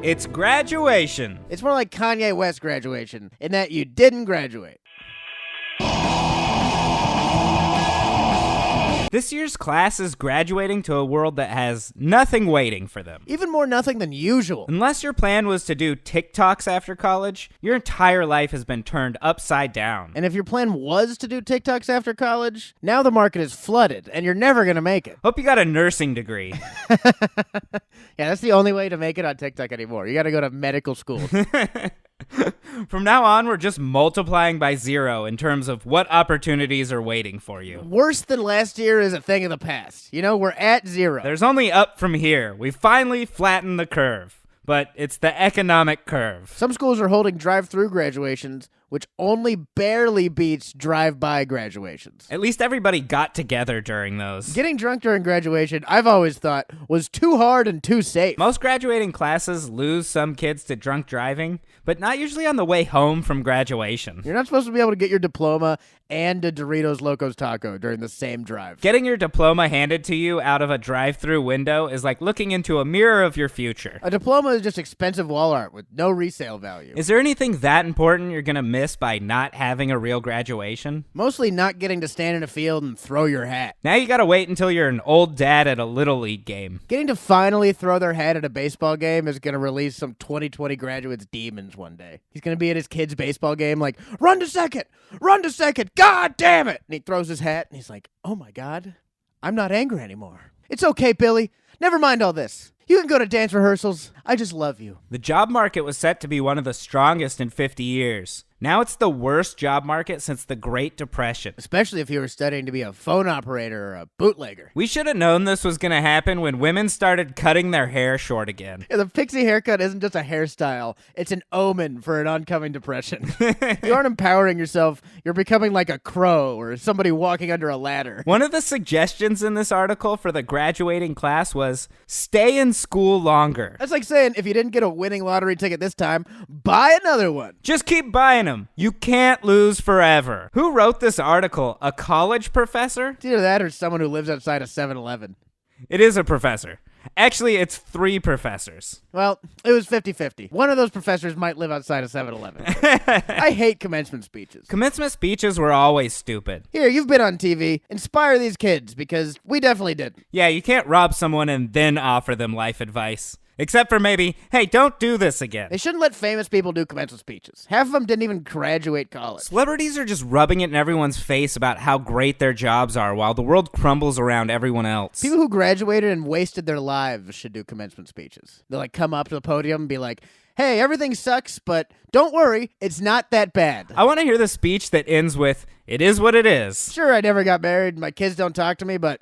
It's graduation. It's more like Kanye West graduation, in that you didn't graduate. This year's class is graduating to a world that has nothing waiting for them. Even more nothing than usual. Unless your plan was to do TikToks after college, your entire life has been turned upside down. And if your plan was to do TikToks after college, now the market is flooded, and you're never going to make it. Hope you got a nursing degree. Yeah, that's the only way to make it on TikTok anymore. You got to go to medical school. From now on, we're just multiplying by 0 in terms of what opportunities are waiting for you. Worse than last year is a thing of the past. You know, we're at 0. There's only up from here. We finally flattened the curve. But it's the economic curve. Some schools are holding drive-through graduations, which only barely beats drive-by graduations. At least everybody got together during those. Getting drunk during graduation, I've always thought, was too hard and too safe. Most graduating classes lose some kids to drunk driving, but not usually on the way home from graduation. You're not supposed to be able to get your diploma and a Doritos Locos Taco during the same drive. Getting your diploma handed to you out of a drive-through window is like looking into a mirror of your future. A diploma is just expensive wall art with no resale value. Is there anything that important you're gonna miss by not having a real graduation? Mostly not getting to stand in a field and throw your hat. Now you gotta wait until you're an old dad at a Little League game. Getting to finally throw their hat at a baseball game is gonna release some 2020 graduate's demons one day. He's gonna be at his kid's baseball game like, run to second, God damn it! And he throws his hat and he's like, oh my God, I'm not angry anymore. It's okay, Billy. Never mind all this. You can go to dance rehearsals. I just love you. The job market was set to be one of the strongest in 50 years. Now it's the worst job market since the Great Depression. Especially if you were studying to be a phone operator or a bootlegger. We should have known this was going to happen when women started cutting their hair short again. Yeah, the pixie haircut isn't just a hairstyle. It's an omen for an oncoming depression. You aren't empowering yourself. You're becoming like a crow or somebody walking under a ladder. One of the suggestions in this article for the graduating class was stay in school longer. That's like saying if you didn't get a winning lottery ticket this time, buy another one. Just keep buying them. You can't lose forever. Who wrote this article? A college professor? It's either that or someone who lives outside a 7-Eleven. It is a professor. Actually, it's 3 professors. Well, it was 50-50. One of those professors might live outside a 7-Eleven. I hate commencement speeches. Commencement speeches were always stupid. Here, you've been on TV. Inspire these kids, because we definitely did. Yeah, you can't rob someone and then offer them life advice. Except for maybe, hey, don't do this again. They shouldn't let famous people do commencement speeches. Half of them didn't even graduate college. Celebrities are just rubbing it in everyone's face about how great their jobs are while the world crumbles around everyone else. People who graduated and wasted their lives should do commencement speeches. They'll come up to the podium and be like, hey, everything sucks, but don't worry, it's not that bad. I want to hear the speech that ends with, it is what it is. Sure, I never got married, my kids don't talk to me, but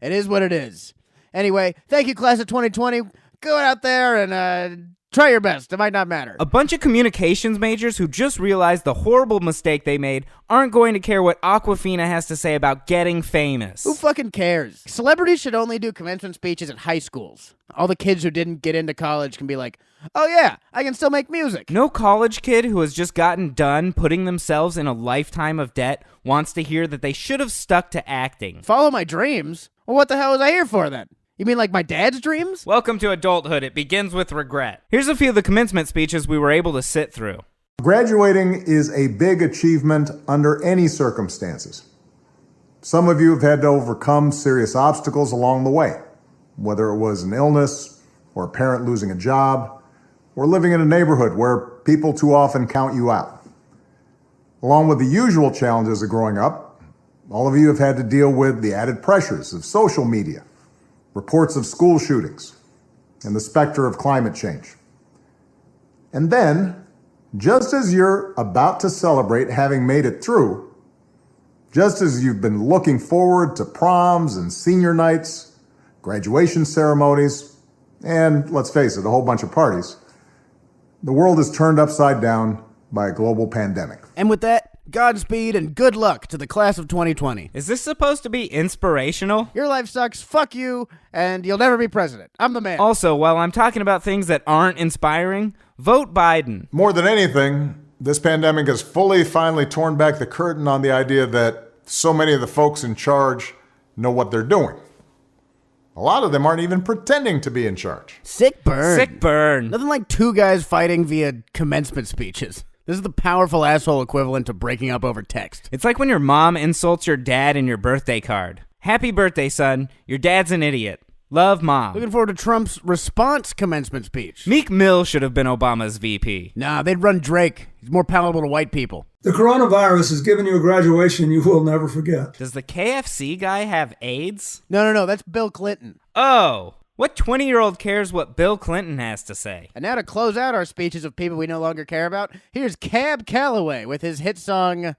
it is what it is. Anyway, thank you, class of 2020. Go out there and try your best. It might not matter. A bunch of communications majors who just realized the horrible mistake they made aren't going to care what Aquafina has to say about getting famous. Who fucking cares? Celebrities should only do commencement speeches at high schools. All the kids who didn't get into college can be like, oh yeah, I can still make music. No college kid who has just gotten done putting themselves in a lifetime of debt wants to hear that they should have stuck to acting. Follow my dreams? Well, what the hell was I here for then? You mean like my dad's dreams? Welcome to adulthood. It begins with regret. Here's a few of the commencement speeches we were able to sit through. Graduating is a big achievement under any circumstances. Some of you have had to overcome serious obstacles along the way, whether it was an illness or a parent losing a job or living in a neighborhood where people too often count you out. Along with the usual challenges of growing up, all of you have had to deal with the added pressures of social media, reports of school shootings, and the specter of climate change. And then, just as you're about to celebrate having made it through, just as you've been looking forward to proms and senior nights, graduation ceremonies, and let's face it, a whole bunch of parties, the world is turned upside down by a global pandemic. And with that, Godspeed and good luck to the class of 2020. Is this supposed to be inspirational? Your life sucks, fuck you, and you'll never be president. I'm the man. Also, while I'm talking about things that aren't inspiring, vote Biden. More than anything, this pandemic has finally torn back the curtain on the idea that so many of the folks in charge know what they're doing. A lot of them aren't even pretending to be in charge. Sick burn. Sick burn. Nothing like two guys fighting via commencement speeches. This is the powerful asshole equivalent to breaking up over text. It's like when your mom insults your dad in your birthday card. Happy birthday, son. Your dad's an idiot. Love, Mom. Looking forward to Trump's response commencement speech. Meek Mill should have been Obama's VP. Nah, they'd run Drake. He's more palatable to white people. The coronavirus has given you a graduation you will never forget. Does the KFC guy have AIDS? No, that's Bill Clinton. Oh, what 20-year-old cares what Bill Clinton has to say? And now to close out our speeches of people we no longer care about, here's Cab Calloway with his hit song,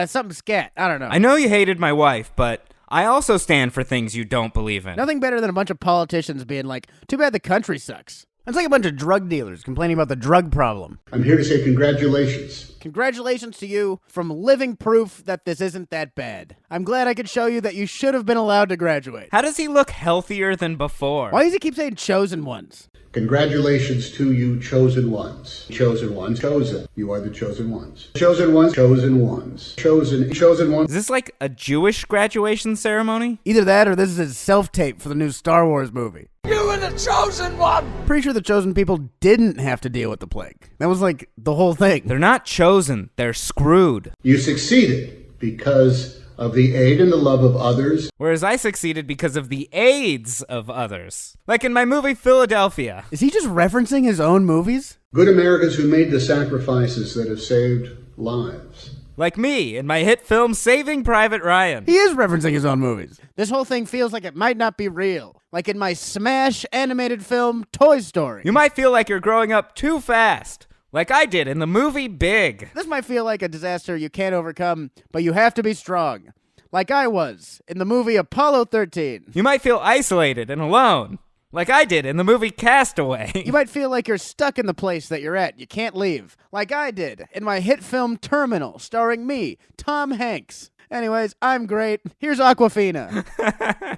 something scat. I don't know. I know you hated my wife, but I also stand for things you don't believe in. Nothing better than a bunch of politicians being like, too bad the country sucks. It's like a bunch of drug dealers complaining about the drug problem. I'm here to say congratulations. Congratulations to you from living proof that this isn't that bad. I'm glad I could show you that you should have been allowed to graduate. How does he look healthier than before? Why does he keep saying chosen ones? Congratulations to you, chosen ones. Chosen ones, chosen. You are the chosen ones. Chosen ones, chosen ones. Chosen ones. Is this like a Jewish graduation ceremony? Either that or this is his self-tape for the new Star Wars movie. You are the chosen one! Pretty sure the chosen people didn't have to deal with the plague. That was like the whole thing. They're not chosen, they're screwed. You succeeded because of the aid and the love of others. Whereas I succeeded because of the AIDS of others. Like in my movie Philadelphia. Is he just referencing his own movies? Good Americans who made the sacrifices that have saved lives. Like me in my hit film Saving Private Ryan. He is referencing his own movies. This whole thing feels like it might not be real. Like in my smash animated film Toy Story. You might feel like you're growing up too fast. Like I did in the movie Big. This might feel like a disaster you can't overcome, but you have to be strong. Like I was in the movie Apollo 13. You might feel isolated and alone. Like I did in the movie Castaway. You might feel like you're stuck in the place that you're at. You can't leave. Like I did in my hit film Terminal, starring me, Tom Hanks. Anyways, I'm great. Here's Aquafina.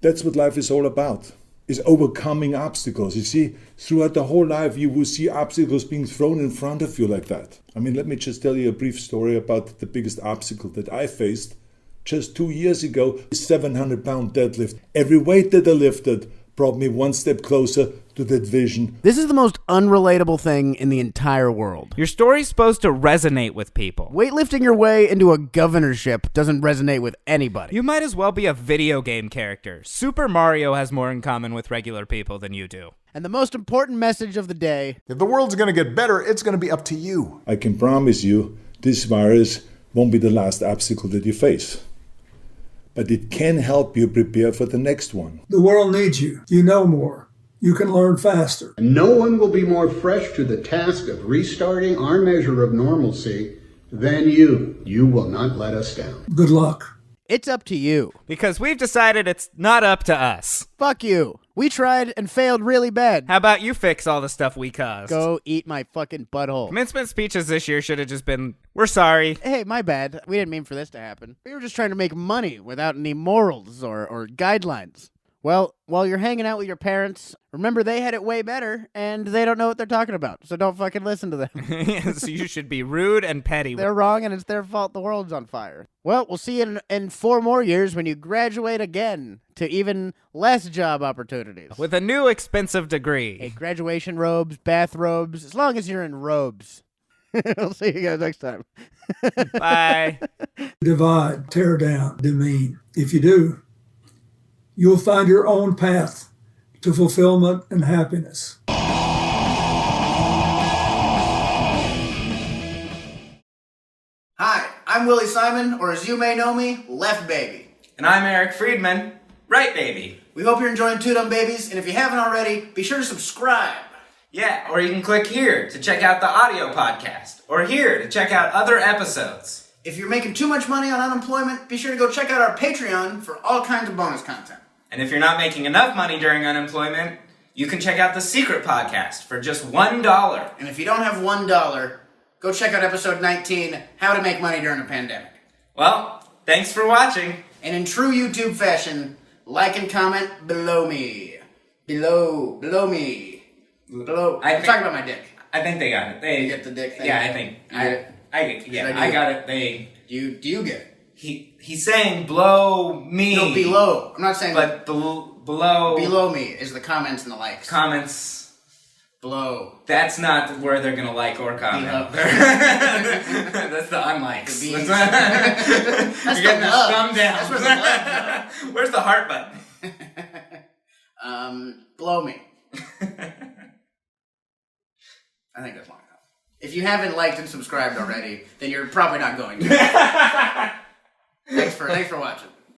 That's what life is all about, is overcoming obstacles. You see, throughout the whole life, you will see obstacles being thrown in front of you like that. I mean, let me just tell you a brief story about the biggest obstacle that I faced. Just 2 years ago, 700-pound deadlift. Every weight that I lifted brought me one step closer to that vision. This is the most unrelatable thing in the entire world. Your story's supposed to resonate with people. Weightlifting your way into a governorship doesn't resonate with anybody. You might as well be a video game character. Super Mario has more in common with regular people than you do. And the most important message of the day: If the world's going to get better, it's going to be up to you. I can promise you, this virus won't be the last obstacle that you face. But it can help you prepare for the next one. The world needs you. You know more. You can learn faster. No one will be more fresh to the task of restarting our measure of normalcy than you. You will not let us down. Good luck. it's up to you. Because we've decided it's not up to us. Fuck you. We tried and failed really bad. How about you fix all the stuff we caused? Go eat my fucking butthole. Commencement speeches this year should have just been, we're sorry. Hey, my bad. We didn't mean for this to happen. We were just trying to make money without any morals or guidelines. Well, while you're hanging out with your parents, remember they had it way better, and they don't know what they're talking about, so don't fucking listen to them. So you should be rude and petty. They're wrong, and it's their fault the world's on fire. Well, we'll see you in 4 more years when you graduate again to even less job opportunities. With a new expensive degree. Hey, graduation robes, bathrobes, as long as you're in robes. We'll see you guys next time. Bye. Divide, tear down, demean. If you do, you'll find your own path to fulfillment and happiness. Hi, I'm Willie Simon, or as you may know me, Left Baby. And I'm Eric Freedman. Right, baby. We hope you're enjoying Two Dumb Babies, and if you haven't already, be sure to subscribe. Yeah, or you can click here to check out the audio podcast, or here to check out other episodes. If you're making too much money on unemployment, be sure to go check out our Patreon for all kinds of bonus content. And if you're not making enough money during unemployment, you can check out the Secret Podcast for just $1. And if you don't have $1, go check out episode 19, How to Make Money During a Pandemic. Well, thanks for watching. And in true YouTube fashion, like and comment below me. Below me. Below. I'm talking about my dick. I think they got it. You get the dick thing? Yeah, I think. You get it? I got it. Do you get it? He's saying blow me. No, below. I'm not saying but below Below me is the comments and the likes. comments. Below. That's not where they're gonna like or comment. Below. That's the unlikes. The bees. That's That's You're getting the a love. thumb down. That's where the love Where's the heart button? Below me. I think that's long enough. If you haven't liked and subscribed already, then you're probably not going to. Thanks for watching.